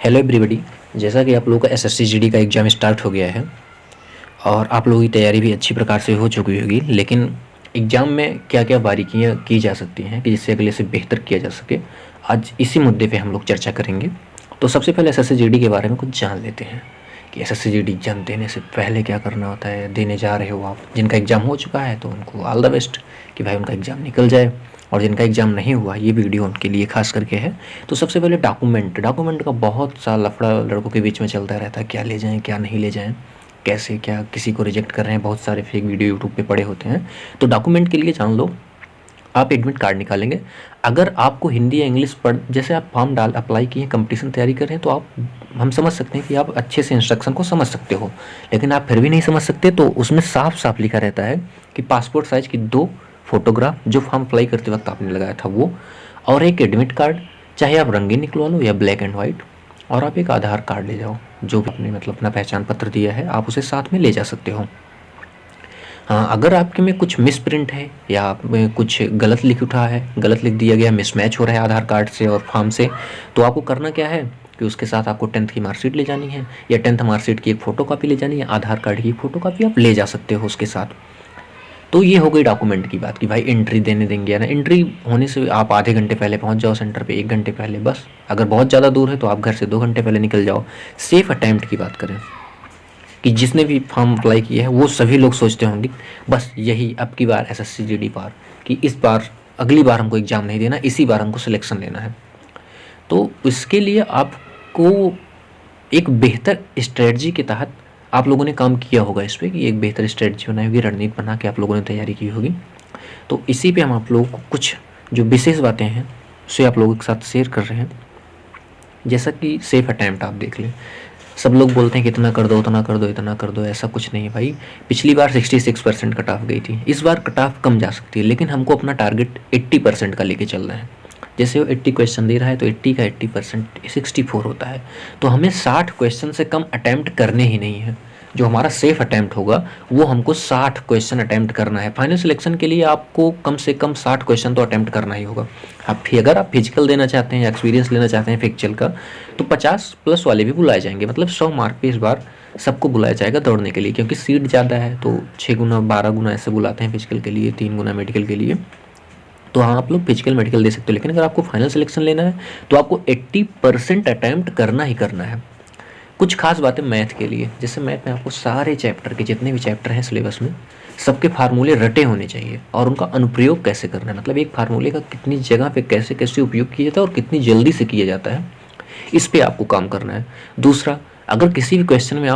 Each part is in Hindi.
Hello everybody. जैसा कि आप लोगों का एसएससी जीडी का एग्ज़ाम स्टार्ट हो गया है और आप लोगों की तैयारी भी अच्छी प्रकार से हो चुकी होगी, लेकिन एग्ज़ाम में क्या क्या बारीकियां की जा सकती हैं कि जिससे अगले से बेहतर किया जा सके, आज इसी मुद्दे पे हम लोग चर्चा करेंगे। तो सबसे पहले एसएससी जीडी के बारे में कुछ जान लेते हैं कि एसएससी जीडी एग्ज़ाम देने से पहले क्या करना होता है। देने जा रहे हो आप, जिनका एग्ज़ाम हो चुका है तो उनको ऑल द बेस्ट कि भाई उनका एग्ज़ाम निकल जाए, और जिनका एग्ज़ाम नहीं हुआ ये वीडियो उनके लिए खास करके है। तो सबसे पहले डॉक्यूमेंट का बहुत सा लफड़ा लड़कों के बीच में चलता रहता है, क्या ले जाएं क्या नहीं ले जाएं, कैसे क्या किसी को रिजेक्ट कर रहे हैं, बहुत सारे फेक वीडियो यूट्यूब पे पड़े होते हैं। तो डॉक्यूमेंट के लिए जान लो, आप एडमिट कार्ड निकालेंगे। अगर आपको हिंदी या इंग्लिश पढ़, जैसे आप फॉर्म अप्लाई किए, कंपटीशन तैयारी कर रहे हैं, तो आप हम समझ सकते हैं कि आप अच्छे से इंस्ट्रक्शन को समझ सकते हो। लेकिन आप फिर भी नहीं समझ सकते तो उसमें साफ साफ लिखा रहता है कि पासपोर्ट साइज़ की 2 फोटोग्राफ जो फॉर्म अप्लाई करते वक्त आपने लगाया था वो, और एक एडमिट कार्ड, चाहे आप रंगीन निकलवा लो या ब्लैक एंड वाइट, और आप एक आधार कार्ड ले जाओ, जो भी आपने मतलब अपना पहचान पत्र दिया है आप उसे साथ में ले जा सकते हो। हाँ, अगर आपके में कुछ मिस प्रिंट है या आप में कुछ गलत लिख उठा है, गलत लिख दिया गया, मिसमैच हो रहा है आधार कार्ड से और फॉर्म से, तो आपको करना क्या है कि उसके साथ आपको 10th की मार्कशीट ले जानी है, या 10th मार्कशीट की एक फ़ोटोकॉपी ले जानी है, आधार कार्ड की फ़ोटोकॉपी आप ले जा सकते हो उसके साथ। तो ये हो गई डॉक्यूमेंट की बात कि भाई एंट्री देने देंगे या ना। एंट्री होने से आप आधे घंटे पहले पहुंच जाओ सेंटर पे, 1 घंटे पहले बस। अगर बहुत ज़्यादा दूर है तो आप घर से 2 घंटे पहले निकल जाओ। सेफ अटैम्प्ट की बात करें कि जिसने भी फॉर्म अप्लाई किया है वो सभी लोग सोचते होंगे बस यही अब की बार एसएससी जीडी पार, कि इस बार अगली बार हमको एग्ज़ाम नहीं देना, इसी बार हमको सिलेक्शन लेना है। तो इसके लिए आपको एक बेहतर स्ट्रेटजी के तहत आप लोगों ने काम किया होगा इस पर, कि एक बेहतर स्ट्रेटजी बनाई होगी, रणनीति बना के आप लोगों ने तैयारी की होगी। तो इसी पे हम आप लोगों को कुछ जो विशेष बातें हैं उसे आप लोगों के साथ शेयर कर रहे हैं। जैसा कि सेफ अटैम्प्ट आप देख लें, सब लोग बोलते हैं कि इतना कर दो उतना कर दो इतना कर दो, ऐसा कुछ नहीं है भाई। पिछली बार 66% कट ऑफ गई थी, इस बार कट ऑफ कम जा सकती है, लेकिन हमको अपना टारगेट 80% का लेके चलना है। जैसे वो 80 क्वेश्चन दे रहा है तो 80 का 80% 64 होता है। तो हमें 60 क्वेश्चन से कम अटैम्प्ट करने ही नहीं है। जो हमारा सेफ अटैम्प्ट होगा वो हमको 60 क्वेश्चन अटैम्प्ट करना है। फाइनल सिलेक्शन के लिए आपको कम से कम 60 क्वेश्चन तो अटैम्प्ट करना ही होगा। अगर आप फिजिकल देना चाहते हैं या एक्सपीरियंस लेना चाहते हैं फिजिकल का, तो 50+ वाले भी बुलाए जाएंगे, मतलब 100 मार्क पे इस बार सबको बुलाया जाएगा दौड़ने के लिए, क्योंकि सीट ज़्यादा है तो 6 गुना 12 गुना ऐसे बुलाते हैं फिजिकल के लिए, 3 गुना मेडिकल के लिए। तो हाँ, आप लोग फिजिकल मेडिकल दे सकते हो, लेकिन अगर आपको फाइनल सिलेक्शन लेना है तो आपको 80% अटैम्प्ट करना ही करना है। कुछ खास बातें मैथ के लिए, जैसे मैथ में आपको सारे चैप्टर के जितने भी चैप्टर हैं सिलेबस में, सबके फार्मूले रटे होने चाहिए, और उनका अनुप्रयोग कैसे करना है, मतलब एक फार्मूले का कितनी जगह पे कैसे कैसे उपयोग किया जाता है और कितनी जल्दी से किया जाता है, इस पर आपको काम करना है। दूसरा, अगर किसी भी क्वेश्चन में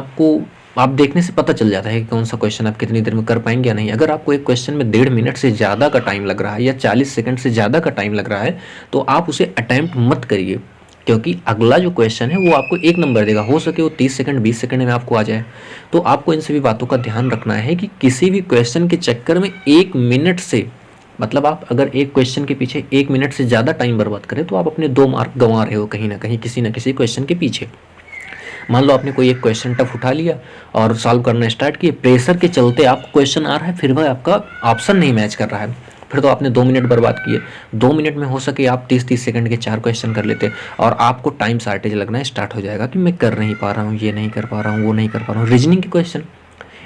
आप देखने से पता चल जाता है कि कौन सा क्वेश्चन आप कितनी देर में कर पाएंगे या नहीं। अगर आपको एक क्वेश्चन में 1.5 मिनट से ज़्यादा का टाइम लग रहा है या 40 सेकंड से ज़्यादा का टाइम लग रहा है, तो आप उसे अटैम्प्ट मत करिए, क्योंकि अगला जो क्वेश्चन है वो आपको 1 नंबर देगा। हो सके वो 30 सेकंड 20 सेकंड में आपको आ जाए। तो आपको इन सभी बातों का ध्यान रखना है कि किसी भी क्वेश्चन के चक्कर में 1 मिनट से, मतलब आप अगर एक क्वेश्चन के पीछे 1 मिनट से ज़्यादा टाइम बर्बाद करें तो आप अपने 2 मार्क गंवा रहे हो कहीं ना कहीं, किसी ना किसी क्वेश्चन के पीछे। मान लो आपने कोई एक क्वेश्चन टफ उठा लिया और सॉल्व करना स्टार्ट किए, प्रेशर के चलते आपको क्वेश्चन आ रहा है, फिर वह आपका ऑप्शन नहीं मैच कर रहा है, फिर तो आपने 2 मिनट बर्बाद किए। 2 मिनट में हो सके आप 30-30 सेकंड के 4 क्वेश्चन कर लेते, और आपको टाइम शार्टेज लगना स्टार्ट हो जाएगा कि मैं कर नहीं पा रहा हूँ, ये नहीं कर पा रहा हूँ, वो नहीं कर पा रहा हूँ। रीजनिंग के क्वेश्चन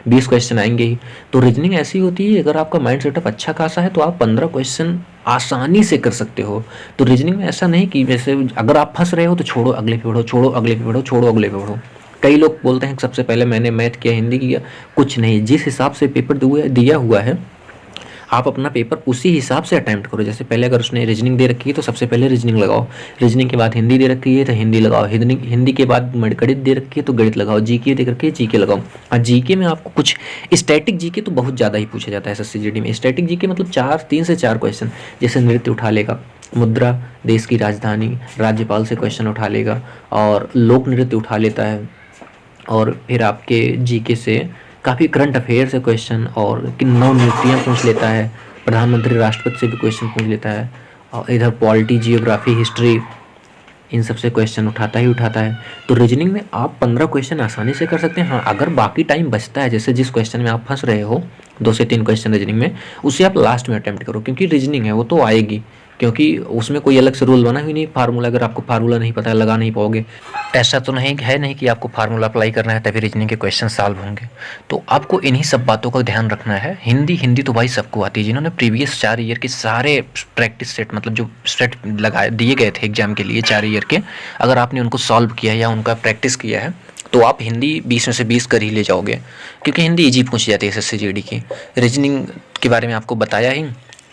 20 क्वेश्चन आएंगे ही। तो रीजनिंग ऐसी होती है, अगर आपका माइंड सेटअप अच्छा खासा है तो आप 15 क्वेश्चन आसानी से कर सकते हो। तो रीजनिंग में ऐसा नहीं कि जैसे अगर आप फंस रहे हो तो छोड़ो अगले पे पढ़ो, छोड़ो अगले पे पढ़ो, छोड़ो अगले पे पढ़ो। कई लोग बोलते हैं सबसे पहले मैंने मैथ किया, हिंदी किया, कुछ नहीं। जिस हिसाब से पेपर दिया हुआ है आप अपना पेपर उसी हिसाब से अटैम्प्ट करो। जैसे पहले अगर उसने रीजनिंग दे रखी है तो सबसे पहले रीजनिंग लगाओ, रीजनिंग के बाद हिंदी दे रखी है तो हिंदी लगाओ, हिंदी के बाद गणित दे रखी है तो गणित लगाओ, जीके दे रखी है जीके लगाओ। और जीके में आपको कुछ स्टैटिक जीके तो बहुत ज़्यादा ही पूछा जाता है एसएससी जीडी में। स्टैटिक जीके मतलब 3 से 4 क्वेश्चन, जैसे नृत्य उठा लेगा, मुद्रा, देश की राजधानी, राज्यपाल से क्वेश्चन उठा लेगा, और लोक नृत्य उठा लेता है, और फिर आपके जीके से काफ़ी करंट अफेयर से क्वेश्चन, और कि 9 नियुक्तियाँ पूछ लेता है, प्रधानमंत्री राष्ट्रपति से भी क्वेश्चन पूछ लेता है, और इधर पॉलिटी, जियोग्राफी, हिस्ट्री, इन सब से क्वेश्चन उठाता ही उठाता है। तो रीजनिंग में आप 15 क्वेश्चन आसानी से कर सकते हैं। हाँ, अगर बाकी टाइम बचता है, जैसे जिस क्वेश्चन में आप फंस रहे हो 2 से 3 क्वेश्चन रीजनिंग में, उसे आप लास्ट में अटैम्प्ट करो, क्योंकि रीजनिंग है वो तो आएगी, क्योंकि उसमें कोई अलग से रूल बना ही नहीं। फार्मूला, अगर आपको फार्मूला नहीं पता है लगा नहीं पाओगे। ऐसा तो नहीं कि आपको फार्मूला अप्लाई करना है तभी रीजनिंग के क्वेश्चन सॉल्व होंगे। तो आपको इन्हीं सब बातों का ध्यान रखना है। हिंदी तो भाई सबको आती है, जिन्होंने प्रीवियस 4 ईयर के सारे प्रैक्टिस सेट, मतलब जो सेट लगाए दिए गए थे एग्जाम के लिए 4 ईयर के, अगर आपने उनको सॉल्व किया या उनका प्रैक्टिस किया है तो आप हिंदी 20 में से 20 कर ही ले जाओगे, क्योंकि हिंदी ईजी पूछ जाती है SSC GD की। रीजनिंग के बारे में आपको बताया ही।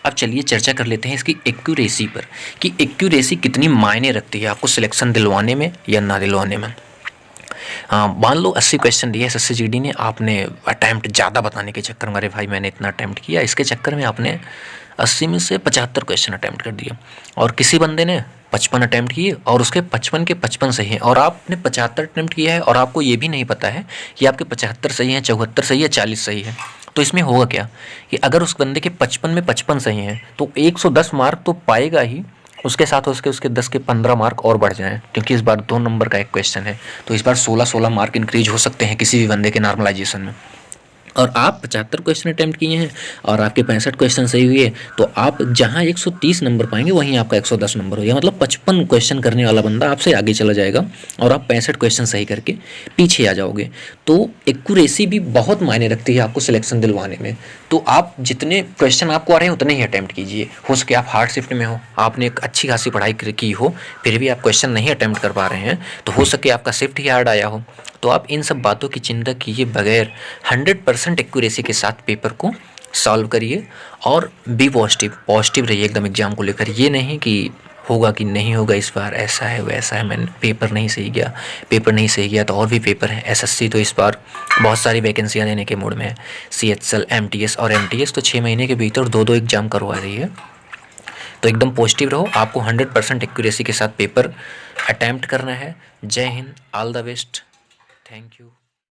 अब चलिए चर्चा कर लेते हैं इसकी एक्यूरेसी पर, कि एक्यूरेसी कितनी मायने रखती है आपको सिलेक्शन दिलवाने में या ना दिलवाने में। हाँ, मान लो 80 क्वेश्चन दिए SSC GD ने, आपने अटैम्प्ट ज़्यादा बताने के चक्कर में, अरे भाई मैंने इतना अटैम्प्ट किया, इसके चक्कर में आपने 80 में से 75 क्वेश्चन अटैम्प्ट कर दिए, और किसी बंदे ने 55 अटैम्प्ट किए और उसके 55 के 55 सही हैं, और आपने 75 अटैम्प्ट किया है और आपको ये भी नहीं पता है कि आपके 75 सही हैं, 74 सही है, 40 सही है। तो इसमें होगा क्या कि अगर उस बंदे के 55 में 55 सही हैं तो 110 मार्क तो पाएगा ही, उसके साथ उसके 10 के 15 मार्क और बढ़ जाएं, क्योंकि इस बार 2 नंबर का एक क्वेश्चन है, तो इस बार 16-16 मार्क इंक्रीज हो सकते हैं किसी भी बंदे के नॉर्मलाइजेशन में। और आप 75 क्वेश्चन अटैम्प्ट किए हैं और आपके 65 क्वेश्चन सही हुए, तो आप जहां 130 नंबर पाएंगे वहीं आपका 110 नंबर हो गया, मतलब 55 क्वेश्चन करने वाला बंदा आपसे आगे चला जाएगा और आप 65 क्वेश्चन सही करके पीछे आ जाओगे। तो एक्यूरेसी भी बहुत मायने रखती है आपको सिलेक्शन दिलवाने में। तो आप जितने क्वेश्चन आपको आ रहे हैं उतने ही अटैम्प्ट कीजिए। हो सके आप हार्ड शिफ्ट में हो, आपने एक अच्छी खासी पढ़ाई की हो, फिर भी आप क्वेश्चन नहीं अटैम्प्ट कर पा रहे हैं, तो हो सके आपका शिफ्ट ही हार्ड आया हो। तो आप इन सब बातों की चिंता किए बगैर 100% एक्यूरेसी के साथ पेपर को सॉल्व करिए और बी पॉजिटिव रहिए एकदम एग्जाम को लेकर। ये नहीं कि होगा कि नहीं होगा इस बार, ऐसा है वैसा है, मैंने पेपर नहीं सही गया तो और भी पेपर है। SSC तो इस बार बहुत सारी वैकेंसियाँ देने के मूड में है। CHL, MTS और MTS तो 6 महीने के भीतर 2-2 एग्जाम करवा रही है। तो एकदम पॉजिटिव रहो, आपको 100% एक्यूरेसी के साथ पेपर अटैम्प्ट करना है। जय Hind, all the best, thank you.